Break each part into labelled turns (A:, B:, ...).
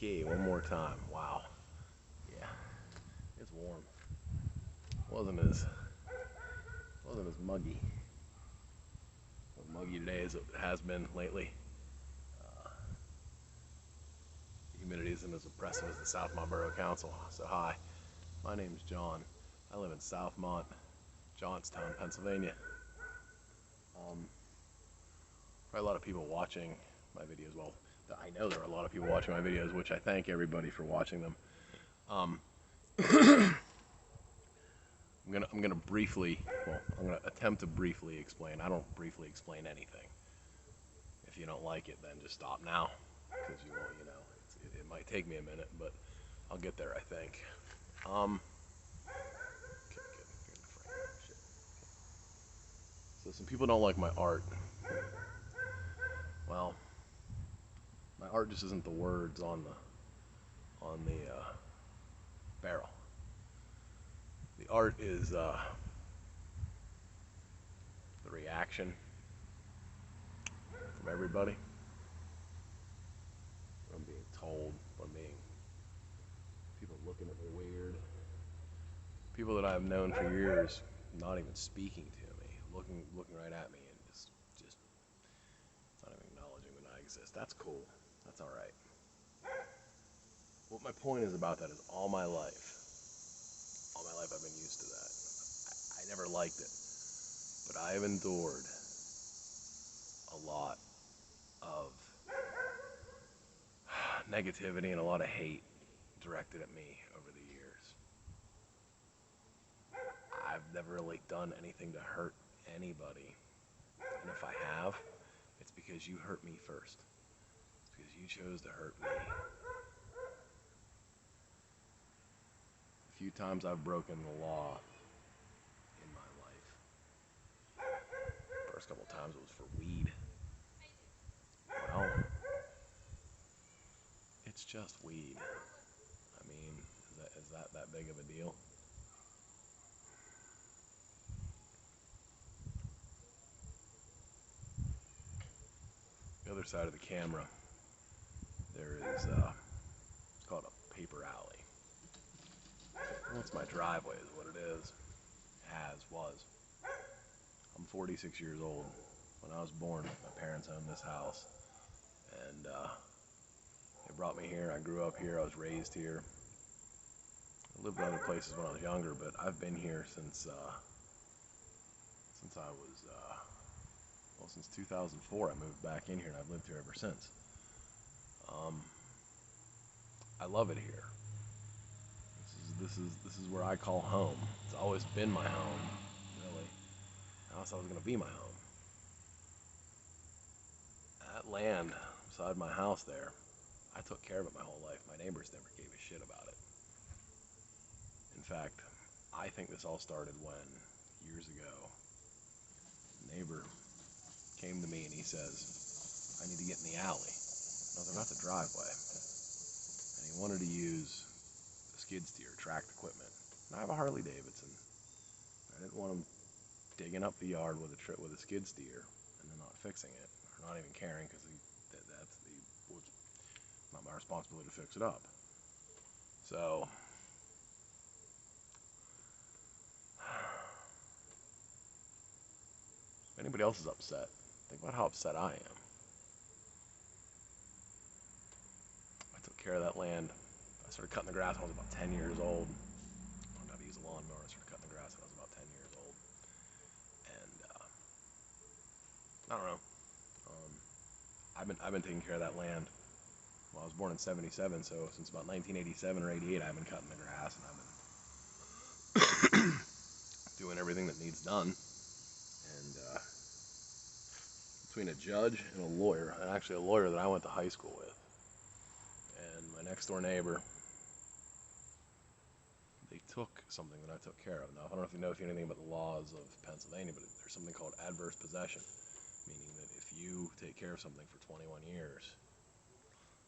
A: key one more time. Wow. Yeah, it's warm. Wasn't as muggy today as it has been lately. The humidity isn't as oppressive as the Southmont Borough Council. So hi, my name's John. I live in Southmont, Johnstown, Pennsylvania. Probably a lot of people watching my videos. Well, I know there are a lot of people watching my videos, which I thank everybody for watching them. I'm gonna attempt to briefly explain. I don't briefly explain anything. If you don't like it, then just stop now, because you won't. It might take me a minute, but I'll get there, I think. Okay, good. So some people don't like my art. Well, my art just isn't the words on the barrel. The art is the reaction from everybody. What I'm being told, people looking at me weird. People that I've known for years, not even speaking to me, looking right at me and just not even acknowledging that I exist. That's cool. That's all right. What my point is about that is all my life I've been used to that. I never liked it, but I have endured a lot of negativity and a lot of hate directed at me over the years. I've never really done anything to hurt anybody, and if I have, it's because you hurt me first. It's because you chose to hurt me. A few times I've broken the law in my life. First couple times it was for weed. Well, it's just weed. I mean, is that big of a deal? The other side of the camera, there is it's called a paper alley. Well, it's my driveway is what it is. Was. I'm 46 years old. When I was born, my parents owned this house, and they brought me here. I grew up here. I was raised here. I lived in other places when I was younger, but I've been here since I was since 2004. I moved back in here, and I've lived here ever since. I love it here. This is where I call home. It's always been my home, really. I always thought it was gonna be my home. That land beside my house there, I took care of it my whole life. My neighbors never gave a shit about it. In fact, I think this all started when, years ago, a neighbor came to me and he says, I need to get in the alley. And I was like, that's a driveway. And he wanted to use a skid steer, tracked equipment. And I have a Harley Davidson. I didn't want him digging up the yard with a skid steer and then not fixing it, or not even caring, because was not my responsibility to fix it up. So if anybody else is upset, think about how upset I am. I took care of that land. I started cutting the grass when I was about 10 years old. I learned how to use a lawnmower. I started cutting the grass when I was about 10 years old. And I don't know. I've been taking care of that land. Well, I was born in '77, so since about 1987 or '88, I've been cutting the grass, and I've been doing everything that needs done. And between a judge and a lawyer, and actually a lawyer that I went to high school with, and my next door neighbor, they took something that I took care of. Now, I don't know if you know anything about the laws of Pennsylvania, but there's something called adverse possession, meaning that if you take care of something for 21 years,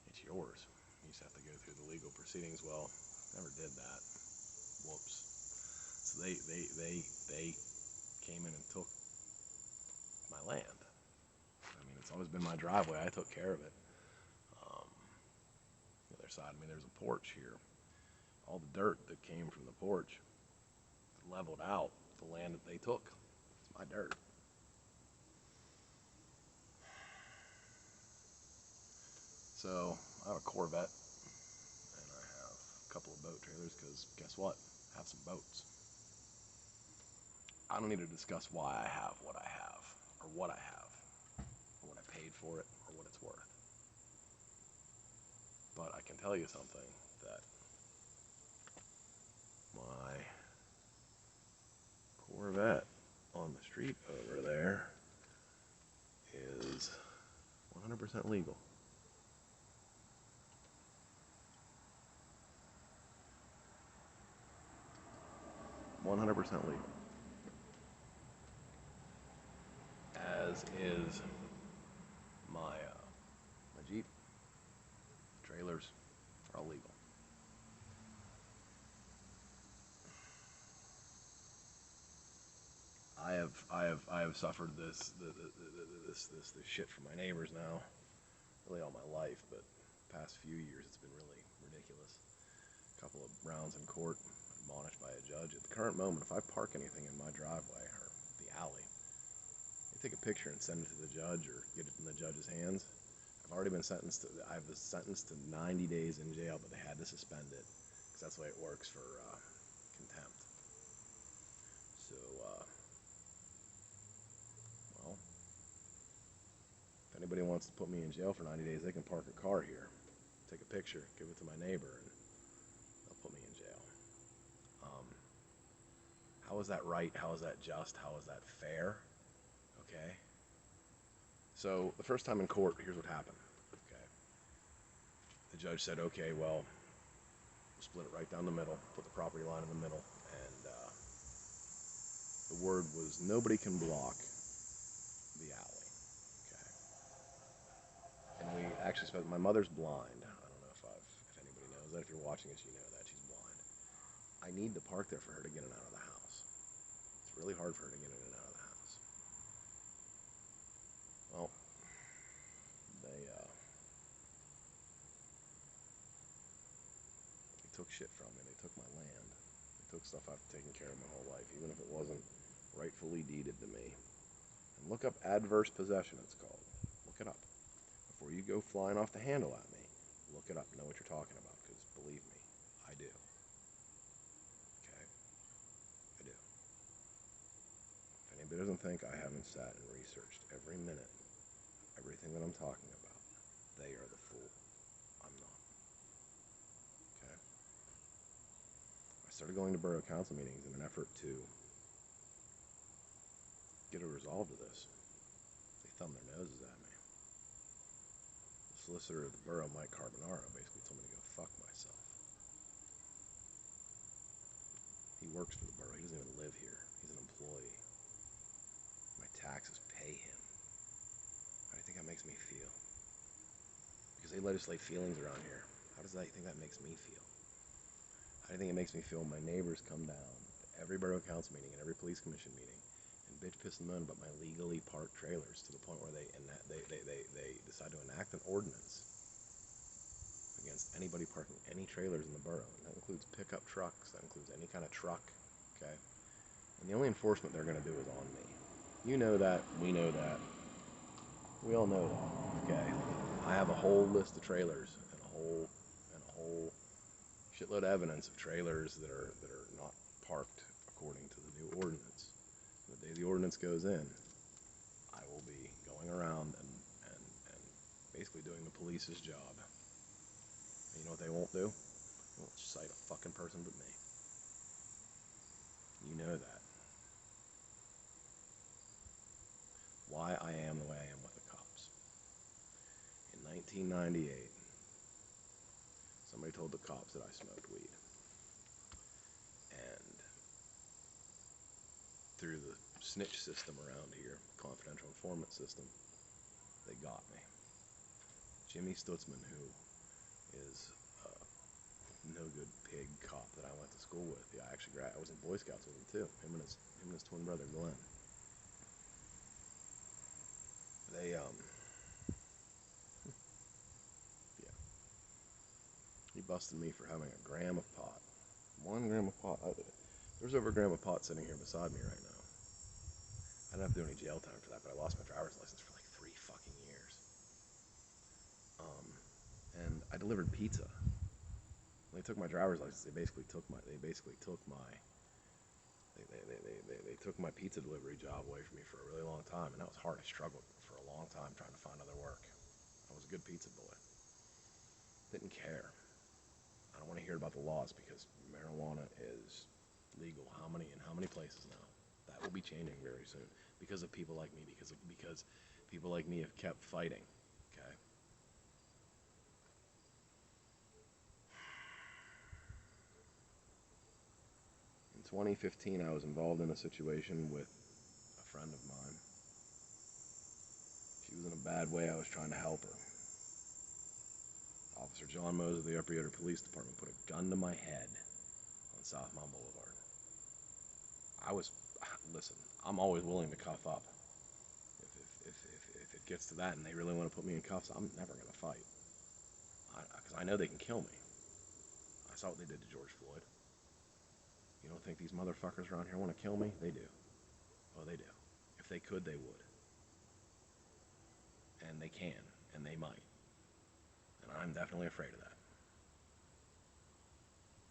A: it's yours. You just have to go through the legal proceedings. Well, never did that. Whoops. So they came in and took my land. I mean, it's always been my driveway. I took care of it. other side of me. There's a porch here. All the dirt that came from the porch leveled out the land that they took. It's my dirt. So I have a Corvette, and I have a couple of boat trailers, because guess what? I have some boats. I don't need to discuss why I have what I have, or what I have, or what I paid for it, or what it's worth. But I can tell you something, that my Corvette on the street over there is 100% legal. .100% legal. As is my Jeep. Trailers are all legal. I have suffered this shit from my neighbors now, really all my life, but past few years it's been really ridiculous. A couple of rounds in court, admonished by a judge. At the current moment, if I park anything in my driveway or the alley, they take a picture and send it to the judge or get it in the judge's hands. I've already been sentenced to, I was sentenced to 90 days in jail, but they had to suspend it, because that's the way it works for contempt. So, well, if anybody wants to put me in jail for 90 days, they can park a car here, take a picture, give it to my neighbor, and they'll put me in jail. How is that right? How is that just? How is that fair? Okay. So the first time in court, here's what happened. Okay. The judge said, okay, well, we'll split it right down the middle, put the property line in the middle, and the word was nobody can block the alley. Okay. And we actually spent, my mother's blind. I don't know if anybody knows that. If you're watching this, you know that. She's blind. I need to park there for her to get in and out of the house. It's really hard for her to get in and out of the house. Well, they took shit from me. They took my land. They took stuff I've taken care of my whole life, even if it wasn't rightfully deeded to me. And look up adverse possession, it's called. Look it up. Before you go flying off the handle at me, look it up. Know what you're talking about, because believe me, I do. Okay? I do. If anybody doesn't think I haven't sat and researched every minute, everything that I'm talking about, they are the fool. I'm not. Okay? I started going to borough council meetings in an effort to get a resolve to this. They thumb their noses at me. The solicitor of the borough, Mike Carbonaro, basically told me to go fuck myself. He works for the borough. He doesn't even live here. He's an employee. My taxes pay him. How do you think that makes me feel? Because they legislate feelings around here. How does that, you think that makes me feel? How do you think it makes me feel when my neighbors come down to every borough council meeting and every police commission meeting and bitch, piss, and moan about my legally parked trailers, to the point where they decide to enact an ordinance against anybody parking any trailers in the borough. And that includes pickup trucks, that includes any kind of truck, okay? And the only enforcement they're going to do is on me. You know that, we know that, we all know that, okay? I have a whole list of trailers and a whole shitload of evidence of trailers that are not parked according to the new ordinance. The day the ordinance goes in, I will be going around and basically doing the police's job. And you know what they won't do? They won't cite a fucking person but me. You know that. Why I am the way I am with the cops. In 1998, somebody told the cops that I smoked weed. And through the snitch system around here, confidential informant system, they got me. Jimmy Stutzman, who is a no good pig cop that I went to school with. Yeah, I was in Boy Scouts with him too. Him and his twin brother Glenn. They yeah. busting me for having a gram of pot. 1 gram of pot. There's over a gram of pot sitting here beside me right now. I didn't have to do any jail time for that, but I lost my driver's license for like 3 fucking years. And I delivered pizza. When they took my driver's license, they took my pizza delivery job away from me for a really long time, and that was hard. I struggled for a long time trying to find other work. I was a good pizza boy. Didn't care. I don't want to hear about the laws because marijuana is legal. How many places now? That will be changing very soon because of people like me. Because people like me have kept fighting. Okay. In 2015, I was involved in a situation with a friend of mine. She was in a bad way. I was trying to help her. Officer John Mose of the Upper Yoder Police Department put a gun to my head on South Mount Boulevard. Listen, I'm always willing to cuff up. If it gets to that and they really want to put me in cuffs, I'm never going to fight. Because I know they can kill me. I saw what they did to George Floyd. You don't think these motherfuckers around here want to kill me? They do. Oh, they do. If they could, they would. And they can, and they might. And I'm definitely afraid of that.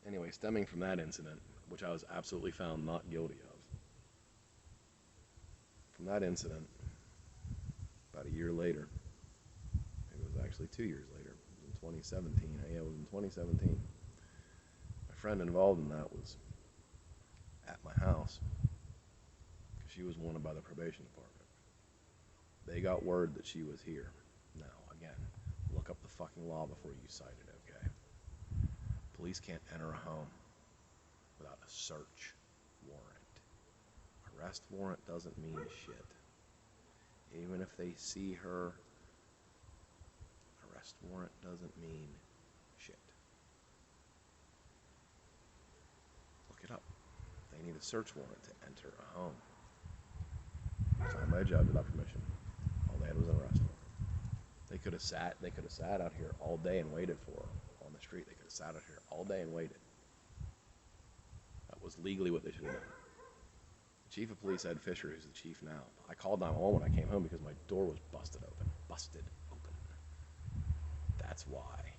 A: Anyway, stemming from that incident, which I was absolutely found not guilty of, from that incident, about a year later, maybe it was actually 2 years later, it was in 2017, yeah, it was in 2017, my friend involved in that was at my house, because she was wanted by the probation department. They got word that she was here. Now, again, look up the fucking law before you cite it, okay? Police can't enter a home without a search warrant. Arrest warrant doesn't mean shit. Even if they see her, arrest warrant doesn't mean shit. Look it up. They need a search warrant to enter a home. Signed by a judge without permission. All they had was an arrest warrant. They could have sat out here all day and waited for her on the street. They could have sat out here all day and waited. That was legally what they should have done. The chief of police, Ed Fisher, who's the chief now, I called 911 when I came home because my door was busted open. Busted open. That's why.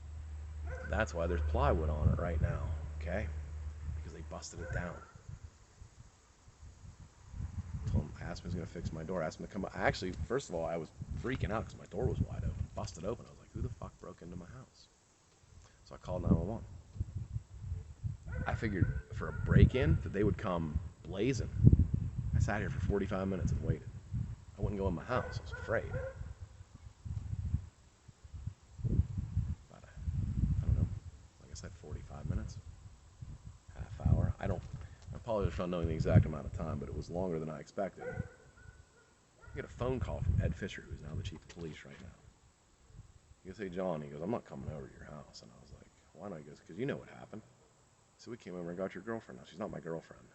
A: That's why there's plywood on it right now, okay? Because they busted it down. I asked him if he was going to fix my door. I asked him to come. Actually, first of all, I was freaking out because my door was wide open, busted open. I was like, who the fuck broke into my house? So I called 911. I figured for a break-in that they would come blazing. I sat here for 45 minutes and waited. I wouldn't go in my house. I was afraid. But I don't know. Like I said, 45 minutes, half hour. I apologize for not knowing the exact amount of time, but it was longer than I expected. I get a phone call from Ed Fisher, who's now the chief of police right now. He goes, hey, John. He goes, I'm not coming over to your house. And I was like, why not? He goes, because you know what happened. So we came over and got your girlfriend. Now, she's not my girlfriend,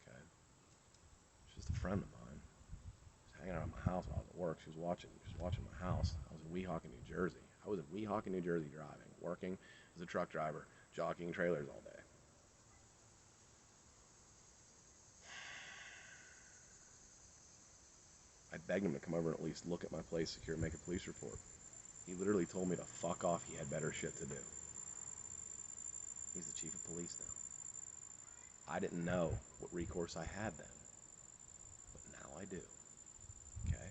A: okay? She's just a friend of mine. She was hanging out at my house while I was at work. She was watching my house. I was in Weehawken, New Jersey. I was in Weehawken, New Jersey driving, working as a truck driver, jockeying trailers all day. I begged him to come over and at least look at my place, secure, and make a police report. He literally told me to fuck off. He had better shit to do. He's the chief of police now. I didn't know what recourse I had then, but now I do. Okay?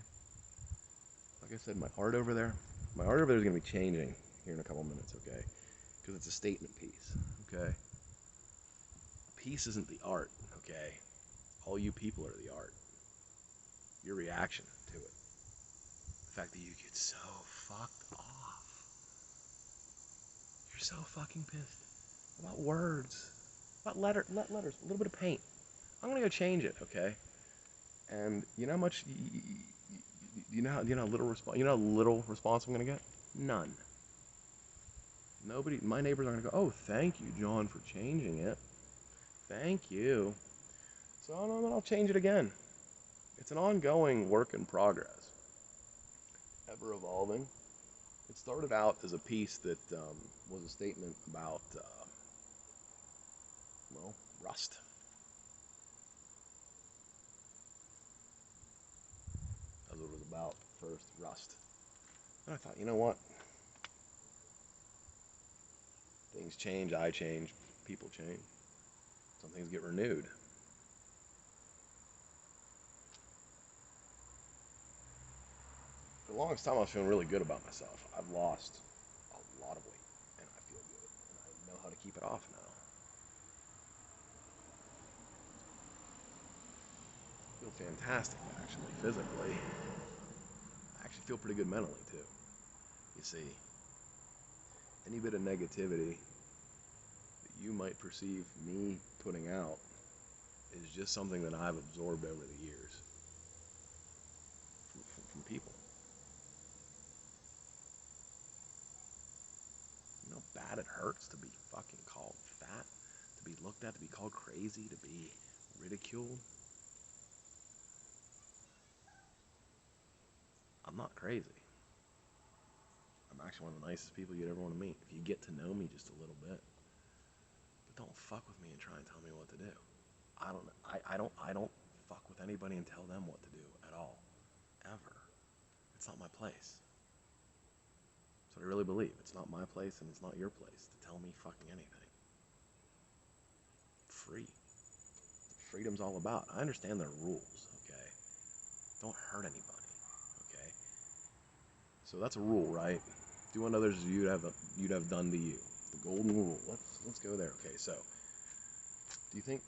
A: Like I said, my art over there is going to be changing here in a couple minutes, okay? Because it's a statement piece, okay? A piece isn't the art, okay? All you people are the art. Your reaction to it. The fact that you get so fucked off. You're so fucking pissed about words, about letters, a little bit of paint. I'm gonna go change it, okay? And you know how much, you know how little response I'm gonna get? None. Nobody. My neighbors are gonna go, oh, thank you, John, for changing it. Thank you. So I'll change it again. It's an ongoing work in progress, ever evolving. It started out as a piece that was a statement about, well, rust. That's what it was about first, rust. And I thought, you know what? Things change, I change, people change. Some things get renewed. For the longest time, I was feeling really good about myself. I've lost a lot of weight, and I feel good, and I know how to keep it off now. I feel fantastic, actually, physically. I actually feel pretty good mentally, too. You see, any bit of negativity that you might perceive me putting out is just something that I've absorbed over the years from people. You know how bad it hurts to be fucking called fat, to be looked at, to be called crazy, to be ridiculed? I'm not crazy. I'm actually one of the nicest people you'd ever want to meet if you get to know me just a little bit. But don't fuck with me and try and tell me what to do. I don't fuck with anybody and tell them what to do at all. Ever. It's not my place. That's what I really believe. It's not my place and it's not your place to tell me fucking anything. Free. Freedom's all about. I understand there are rules, okay? Don't hurt anybody, okay? So that's a rule, right? Do unto others as you'd have done to you. The golden rule. Let's go there. Okay, so do you think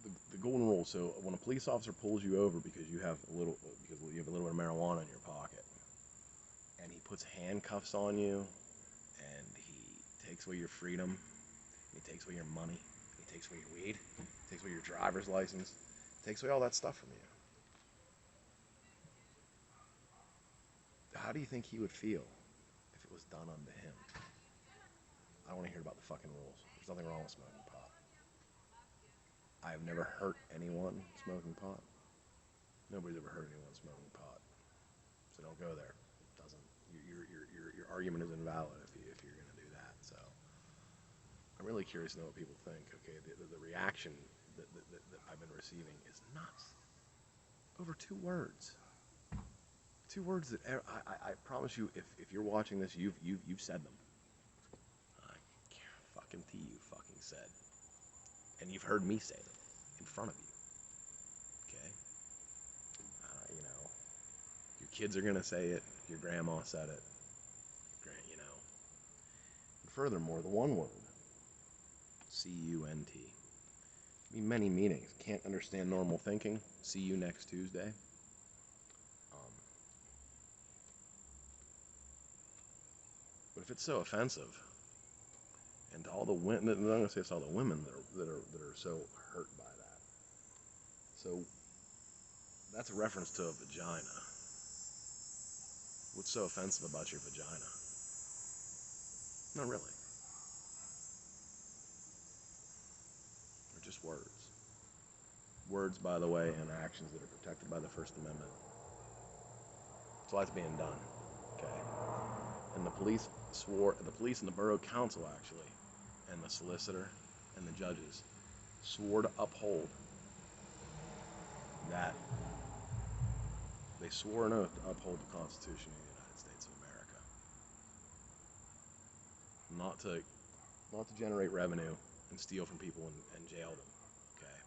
A: the golden rule? So when a police officer pulls you over because you have a little bit of marijuana in your pocket, and he puts handcuffs on you, and he takes away your freedom, he takes away your money, he takes away your weed, he takes away your driver's license, takes away all that stuff from you. How do you think he would feel if it was done unto him? I don't want to hear about the fucking rules. There's nothing wrong with smoking pot. I have never hurt anyone smoking pot. Nobody's ever hurt anyone smoking pot. So don't go there. It doesn't. Your argument is invalid if you're going to do that. So I'm really curious to know what people think. Okay, the reaction that I've been receiving is nuts. Over 2 words. 2 words that I promise you, if you're watching this, you've said them. I fucking T you fucking said, and you've heard me say them in front of you. Okay, you know, your kids are gonna say it. Your grandma said it. You know. And furthermore, the one word, C-U-N-T, mean many meanings. Can't understand normal thinking. See you next Tuesday. But if it's so offensive, and to all the women, I'm going to say it's all the women that are so hurt by that. So that's a reference to a vagina. What's so offensive about your vagina? Not really. They're just words. Words, by the way, and actions that are protected by the First Amendment. So that's being done. Okay. And the police and the borough council actually, and the solicitor and the judges swore to uphold that. They swore an oath to uphold the Constitution of the United States of America. Not to generate revenue and steal from people and jail them. Okay.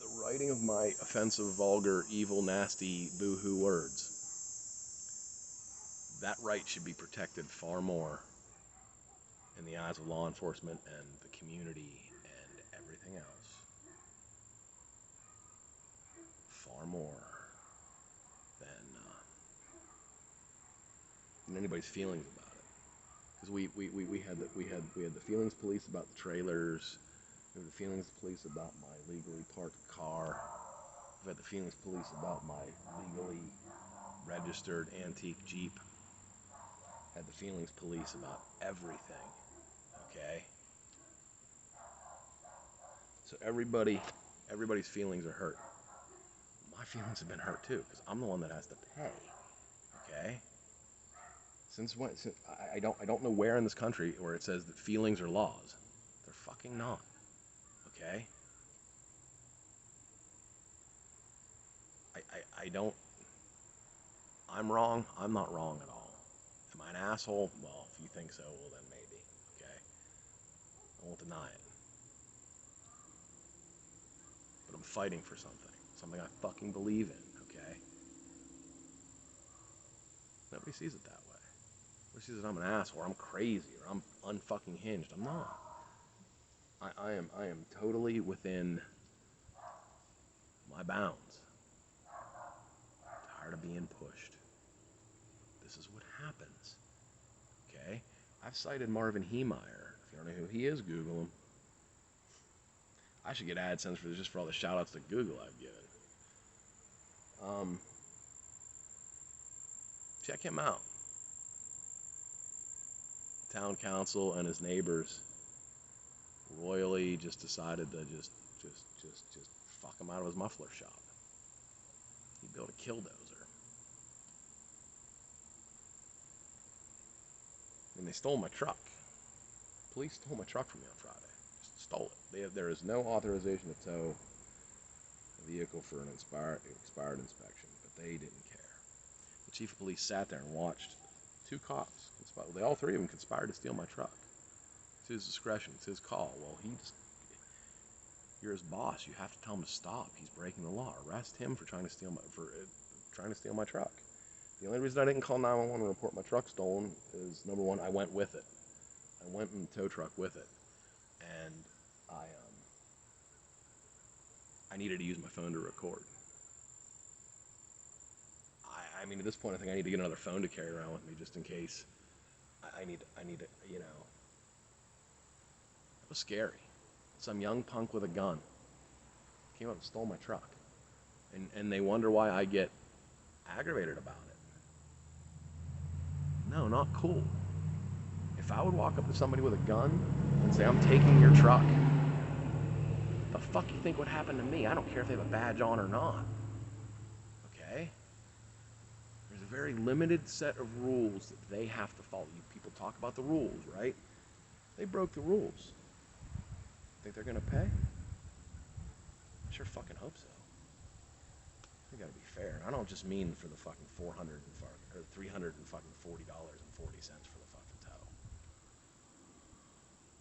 A: The writing of my offensive, vulgar, evil, nasty, boo-hoo words, that right should be protected far more in the eyes of law enforcement and the community and everything else. Far more than anybody's feelings about it. Because we had the feelings police about the trailers. We had the feelings police about my legally parked car. We've had the feelings police about my legally registered antique Jeep. Had the feelings police about everything. Okay? So everybody's feelings are hurt. My feelings have been hurt too, because I'm the one that has to pay. Okay? Since when? I don't know where in this country where it says that feelings are laws. They're fucking not. Okay? I don't. I'm wrong. I'm not wrong at all. Am I an asshole? Well, if you think so, well then maybe. Okay? I won't deny it. But I'm fighting for something I fucking believe in. Okay? Nobody sees it that way. Nobody sees that I'm an asshole, or I'm crazy, or I'm unfucking hinged. I'm not. I am totally within my bounds. Tired of being pushed. This is what happens. Okay? I've cited Marvin Heemeyer. If you don't know who he is, Google him. I should get AdSense for just for all the shout-outs to Google I've given. Check him out. Town council and his neighbors royally just decided to just fuck him out of his muffler shop. He built a killdozer. And they stole my truck. Police stole my truck from me on Friday. Just stole it. There is no authorization to tow a vehicle for an expired inspection, but they didn't care. The chief of police sat there and watched two cops conspire. Well, all three of them conspired to steal my truck. It's his discretion. It's his call. Well, you're his boss. You have to tell him to stop. He's breaking the law. Arrest him for trying to steal my truck. The only reason I didn't call 911 and report my truck stolen is, number one, I went with it. I went in the tow truck with it, and I needed to use my phone to record. I mean, at this point, I think I need to get another phone to carry around with me just in case. I need to, you know. It was scary. Some young punk with a gun came up and stole my truck. And they wonder why I get aggravated about it. No, not cool. If I would walk up to somebody with a gun and say, I'm taking your truck, the fuck you think would happen to me? I don't care if they have a badge on or not. Okay? There's a very limited set of rules that they have to follow. You people talk about the rules, right? They broke the rules. Think they're gonna pay? I sure fucking hope so. We gotta be fair. And I don't just mean for the fucking $400 or $340.40 for the fucking tow.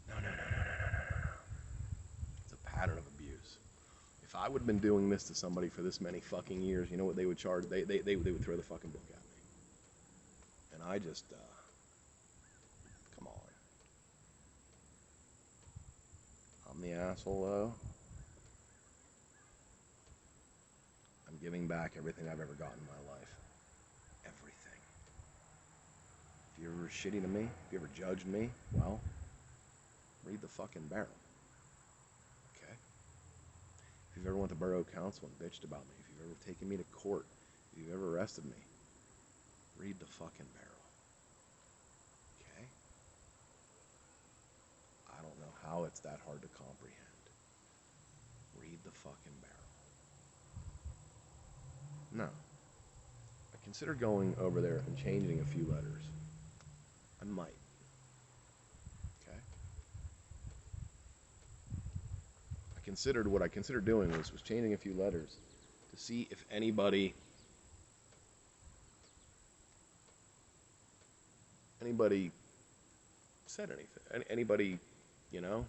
A: No. It's a pattern of abuse. If I would have been doing this to somebody for this many fucking years, you know what they would charge? They would throw the fucking book at me. And I just, come on. I'm the asshole, though. I'm giving back everything I've ever gotten in my life. Everything. If you ever shitty to me, if you ever judged me, well, read the fucking barrel. Okay? If you've ever went to Borough Council and bitched about me, if you've ever taken me to court, if you've ever arrested me, read the fucking barrel. Okay? I don't know how it's that hard to comprehend. Read the fucking barrel. No. I considered going over there and changing a few letters. I might. Okay? What I considered doing was changing a few letters to see if anybody said anything. Anybody, you know,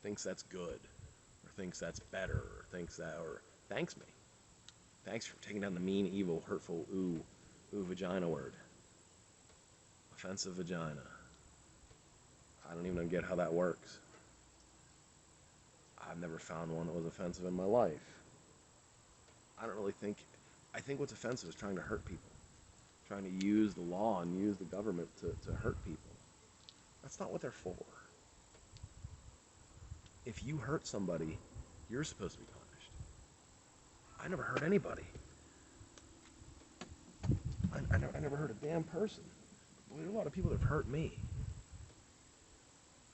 A: thinks that's good, or thinks that's better, or thanks me. Thanks for taking down the mean, evil, hurtful, ooh vagina word. Offensive vagina. I don't even get how that works. I've never found one that was offensive in my life. I think what's offensive is trying to hurt people. Trying to use the law and use the government to hurt people. That's not what they're for. If you hurt somebody, you're supposed to be punished. I never hurt anybody. I never hurt a damn person. But there's a lot of people that have hurt me.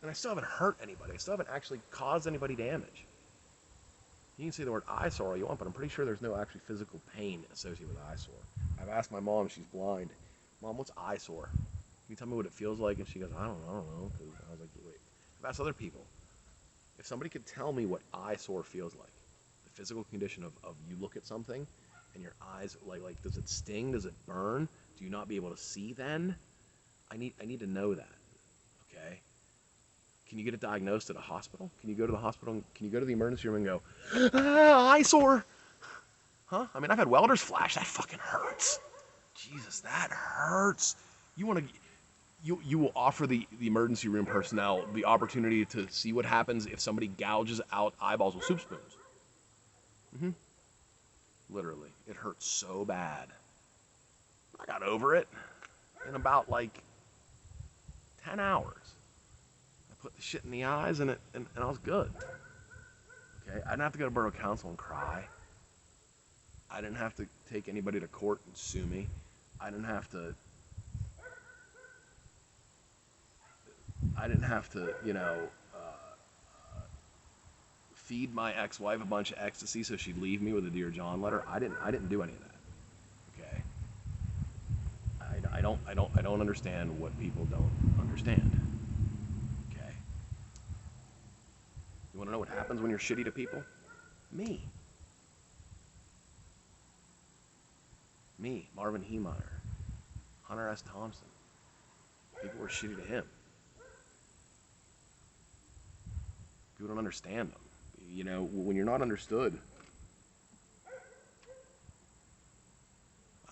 A: And I still haven't hurt anybody. I still haven't actually caused anybody damage. You can say the word eyesore all you want, but I'm pretty sure there's no actually physical pain associated with eyesore. I've asked my mom, she's blind. Mom, what's eyesore? Can you tell me what it feels like? And she goes, I don't know. Cause I was like, wait. I've asked other people. If somebody could tell me what eyesore feels like, the physical condition of you look at something and your eyes, like does it sting? Does it burn? Do you not be able to see then? I need to know that, okay? Can you get it diagnosed at a hospital? Can you go to the hospital? Can you go to the emergency room and go, eyesore? Huh? I mean, I've had welders flash. That fucking hurts. Jesus, that hurts. You want to... You will offer the emergency room personnel the opportunity to see what happens if somebody gouges out eyeballs with soup spoons. Mm-hmm. Literally. It hurts so bad. I got over it in about, like, 10 hours. I put the shit in the eyes, and I was good. Okay? I didn't have to go to Borough Council and cry. I didn't have to take anybody to court and sue me. I didn't have to, you know, feed my ex-wife a bunch of ecstasy so she'd leave me with a Dear John letter. I didn't do any of that. Okay. I don't understand what people don't understand. Okay. You want to know what happens when you're shitty to people? Me, Marvin Heemeyer, Hunter S. Thompson. People were shitty to him. People don't understand them. You know, when you're not understood,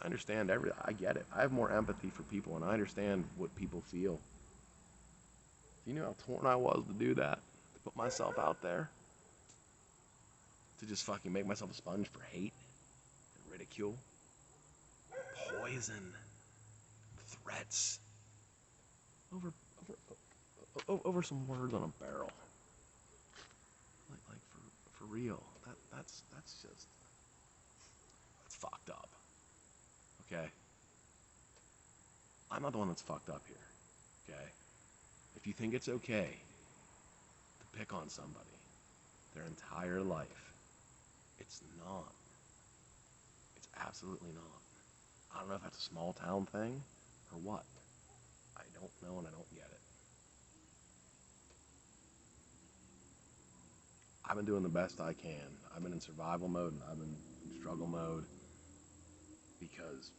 A: I understand everything. I get it. I have more empathy for people, and I understand what people feel. Do you know how torn I was to do that? To put myself out there? To just fucking make myself a sponge for hate and ridicule, poison, threats, over some words on a barrel. Like for real. That's just, that's fucked up. Okay? I'm not the one that's fucked up here. Okay? If you think it's okay to pick on somebody their entire life, it's not. It's absolutely not. I don't know if that's a small town thing or what. I don't know and I don't get it. I've been doing the best I can. I've been in survival mode and I've been in struggle mode because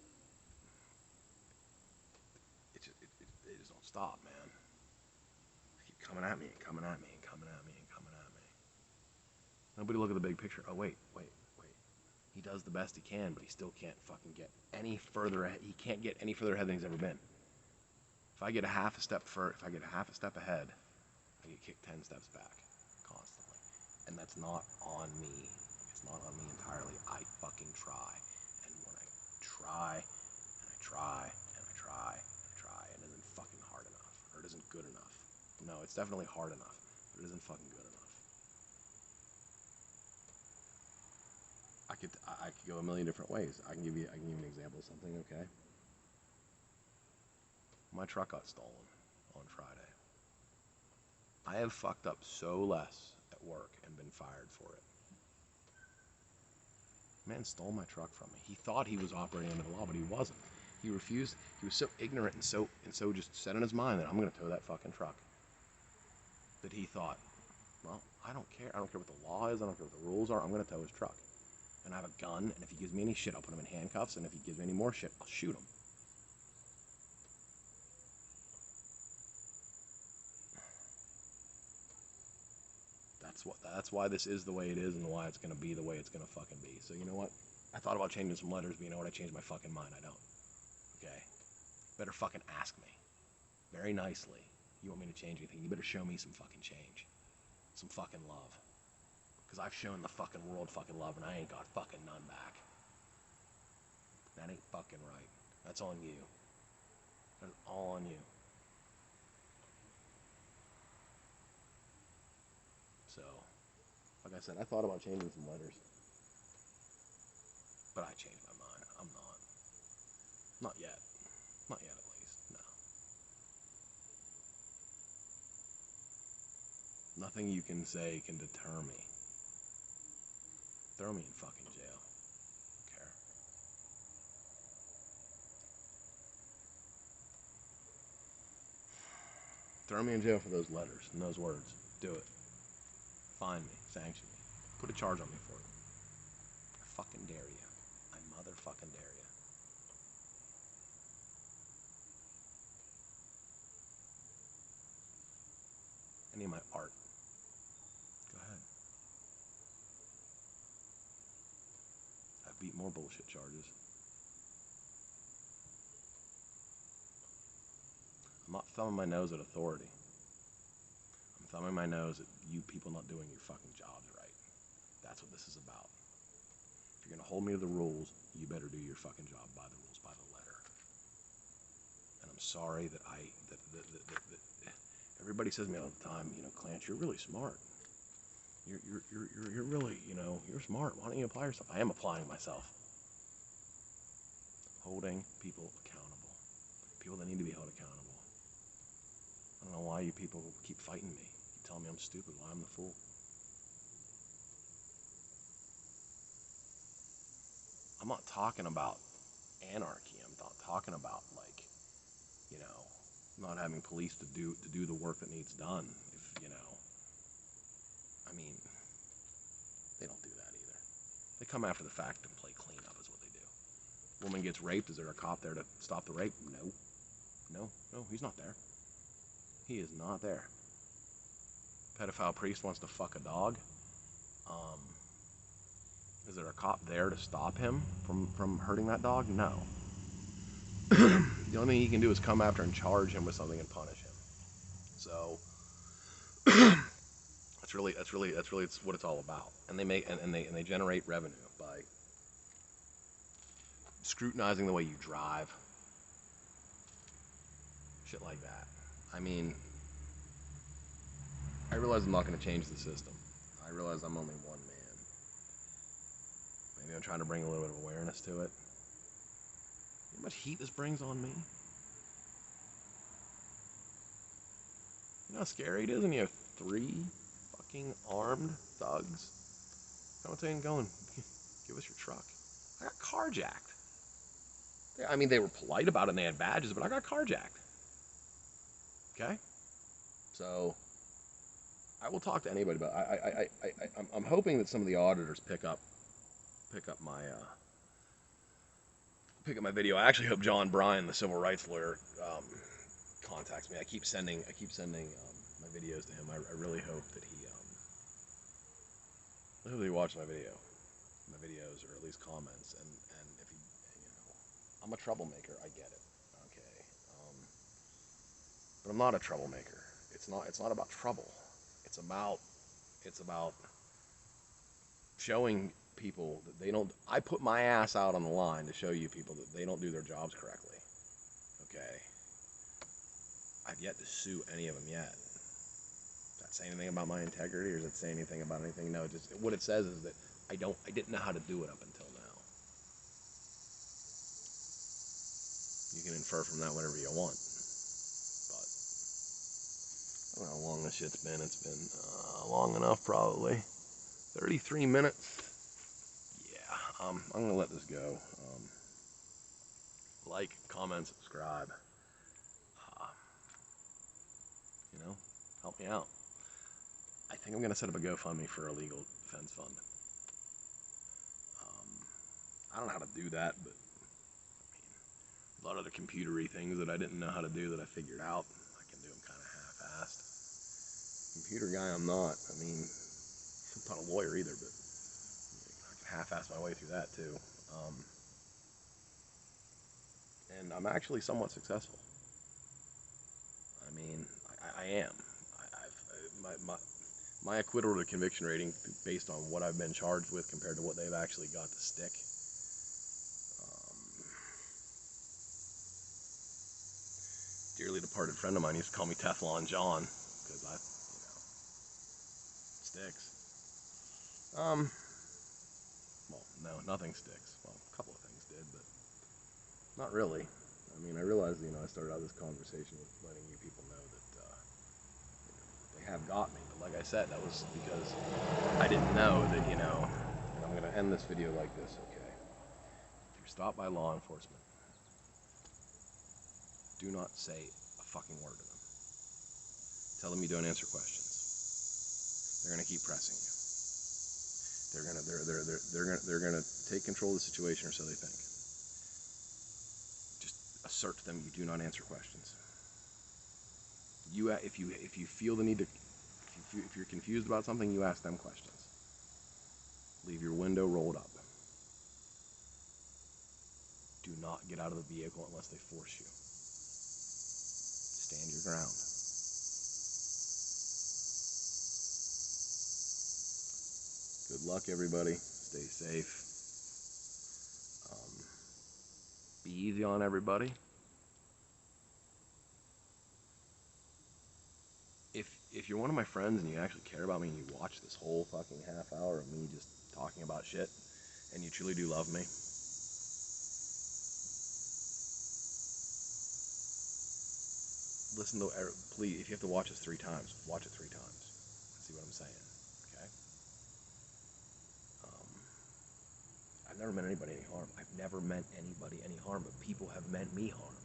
A: they just don't stop, man. They keep coming at me and coming at me and coming at me and coming at me. Nobody look at the big picture. Oh, wait. He does the best he can, but he still can't fucking get any further ahead. He can't get any further ahead than he's ever been. If I get a half a step ahead, I get kicked 10 steps back constantly. And that's not on me. It's not on me entirely. I fucking try. And when I try, and I try, and I try, and I try, and it isn't fucking hard enough, or it isn't good enough. No, it's definitely hard enough, but it isn't fucking good enough. I could go a million different ways. I can give you an example of something, okay? My truck got stolen on Friday. I have fucked up so less at work and been fired for it. Man stole my truck from me. He thought he was operating under the law, but he wasn't. He refused. He was so ignorant and so just set in his mind that I'm gonna tow that fucking truck. That he thought, well, I don't care. I don't care what the law is. I don't care what the rules are. I'm gonna tow his truck. And I have a gun, and if he gives me any shit, I'll put him in handcuffs, and if he gives me any more shit, I'll shoot him. That's why this is the way it is, and why it's gonna be the way it's gonna fucking be. So you know what? I thought about changing some letters, but you know what? I changed my fucking mind. I don't. Okay? Better fucking ask me. Very nicely. You want me to change anything? You better show me some fucking change. Some fucking love. Because I've shown the fucking world fucking love, and I ain't got fucking none back. That ain't fucking right. That's on you. That's all on you. So, like I said, I thought about changing some letters. But I changed my mind. I'm not. Not yet. Not yet, at least. No. Nothing you can say can deter me. Throw me in fucking jail. I don't care. Throw me in jail for those letters and those words. Do it. Fine me. Sanction me. Put a charge on me for it. I fucking dare you. I motherfucking dare you. Any of my art. Go ahead. I've beat more bullshit charges. I'm not thumbing my nose at authority. I'm thumbing my nose at you people not doing your fucking jobs right. That's what this is about. If you're gonna hold me to the rules, you better do your fucking job by the rules, by the letter. And I'm sorry that everybody says to me all the time, you know, Clance, you're really smart. You're really, you know, you're smart. Why don't you apply yourself? I am applying myself. Holding people accountable. People that need to be held accountable. I don't know why you people keep fighting me. You tell me I'm stupid, why I'm the fool. I'm not talking about anarchy. I'm not talking about, like, you know, not having police to do the work that needs done. If, you know, I mean, they don't do that either. They come after the fact and play cleanup is what they do. Woman gets raped, is there a cop there to stop the rape? No, he's not there. He is not there. Pedophile priest wants to fuck a dog. Is there a cop there to stop him from hurting that dog? No. The only thing he can do is come after and charge him with something and punish him. So that's really what it's all about. And they generate revenue by scrutinizing the way you drive. Shit like that. I mean, I realize I'm not going to change the system. I realize I'm only one man. Maybe I'm trying to bring a little bit of awareness to it. You know how much heat this brings on me? You know how scary it is when you have 3 fucking armed thugs coming to you and going, give us your truck. I got carjacked. I mean, they were polite about it and they had badges, but I got carjacked. Okay? So, I will talk to anybody about it. I'm hoping that some of the auditors pick up my video. I actually hope John Bryan, the civil rights lawyer, contacts me. I keep sending my videos to him. I really hope that he watches my videos, or at least comments. And if he, you know, I'm a troublemaker. I get it. Okay, but I'm not a troublemaker. It's not about trouble. It's about showing people that they don't. I put my ass out on the line to show you people that they don't do their jobs correctly. Okay. I've yet to sue any of them yet. Does that say anything about my integrity, or does it say anything about anything? No, just what it says is that I didn't know how to do it up until now. You can infer from that whatever you want. But I don't know how long this shit's been. It's been long enough, probably. 33 minutes. Yeah, I'm gonna let this go. Like, comment, subscribe. You know, help me out. I think I'm gonna set up a GoFundMe for a legal defense fund. I don't know how to do that, but I mean, a lot of other computery things that I didn't know how to do that I figured out. I can do them kind of half-assed. Computer guy, I'm not. I mean, I'm not a lawyer either, but I can half-ass my way through that too. And I'm actually somewhat successful. I mean, I am. My acquittal to conviction rating, based on what I've been charged with compared to what they've actually got to stick, dearly departed friend of mine used to call me Teflon John, because I, you know, sticks. Well, no, nothing sticks. Well, a couple of things did, but not really. I mean, I realized, you know, I started out this conversation with letting you people know that, you know, they have got me, but like I said, that was because I didn't know that, and I'm going to end this video like this, okay? If you're stopped by law enforcement, do not say a fucking word to them. Tell them you don't answer questions. They're going to keep pressing you. They're gonna take control of the situation, or so they think. Just assert to them you do not answer questions. If you feel the need to, if you're confused about something, you ask them questions. Leave your window rolled up. Do not get out of the vehicle unless they force you. Stand your ground. Good luck, everybody. Stay safe. Be easy on everybody. If you're one of my friends and you actually care about me and you watch this whole fucking half hour of me just talking about shit, and you truly do love me, listen to, please, if you have to watch this 3 times, watch it 3 times. See what I'm saying, okay? I've never meant anybody any harm. I've never meant anybody any harm, but people have meant me harm.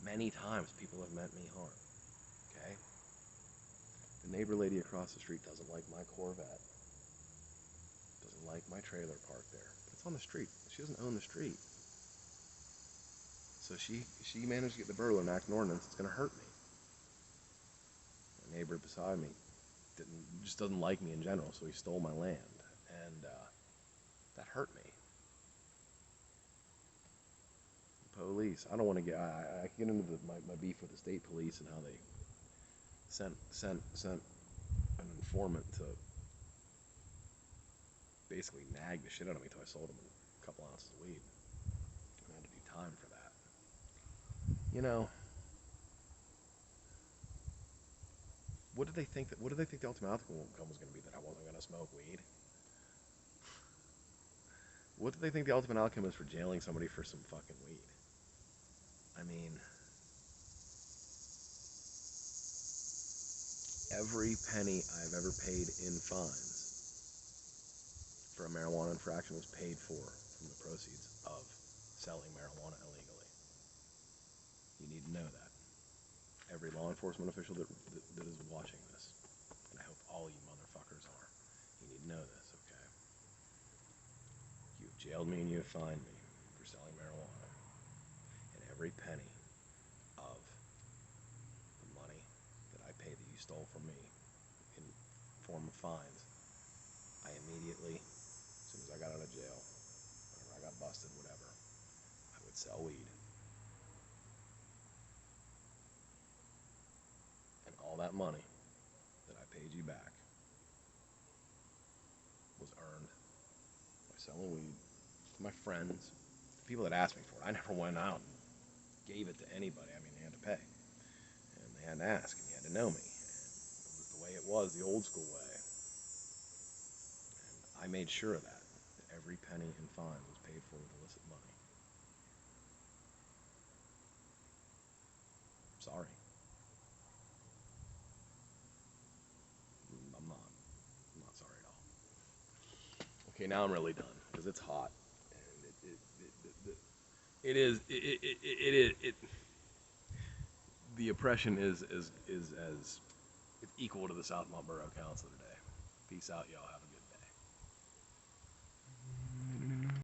A: Many times people have meant me harm, okay? The neighbor lady across the street doesn't like my Corvette. Doesn't like my trailer parked there. It's on the street. She doesn't own the street. So she managed to get the borough to enact an ordinance that's going to hurt me. The neighbor beside me just doesn't like me in general, so he stole my land. And that hurt me. The police. I don't want to get... I get into my beef with the state police and how they sent an informant to basically nag the shit out of me until I sold him a couple ounces of weed. I had to do time for that. What did they think the ultimate outcome was going to be? That I wasn't going to smoke weed? What did they think the ultimate outcome is for jailing somebody for some fucking weed? I mean, every penny I've ever paid in fines for a marijuana infraction was paid for from the proceeds of selling marijuana illegally. You need to know that. Every law enforcement official that is watching this, and I hope all you motherfuckers are, you need to know this, okay? You've jailed me and you have fined me for selling marijuana. And every penny of the money that I pay that you stole from me in form of fines, I immediately, as soon as I got out of jail, whenever I got busted, whatever, I would sell weed. And all that money that I paid you back was earned by selling weed to my friends, the people that asked me for it. I never went out and gave it to anybody. I mean, they had to pay. And they had to ask, and you had to know me. And it was the way it was, the old school way. And I made sure of that every penny in fines was paid for with illicit money. Sorry. I'm not sorry at all. Okay, now I'm really done, because it's hot. And the oppression is equal to the Southmont Borough Council today. Peace out, y'all. Have a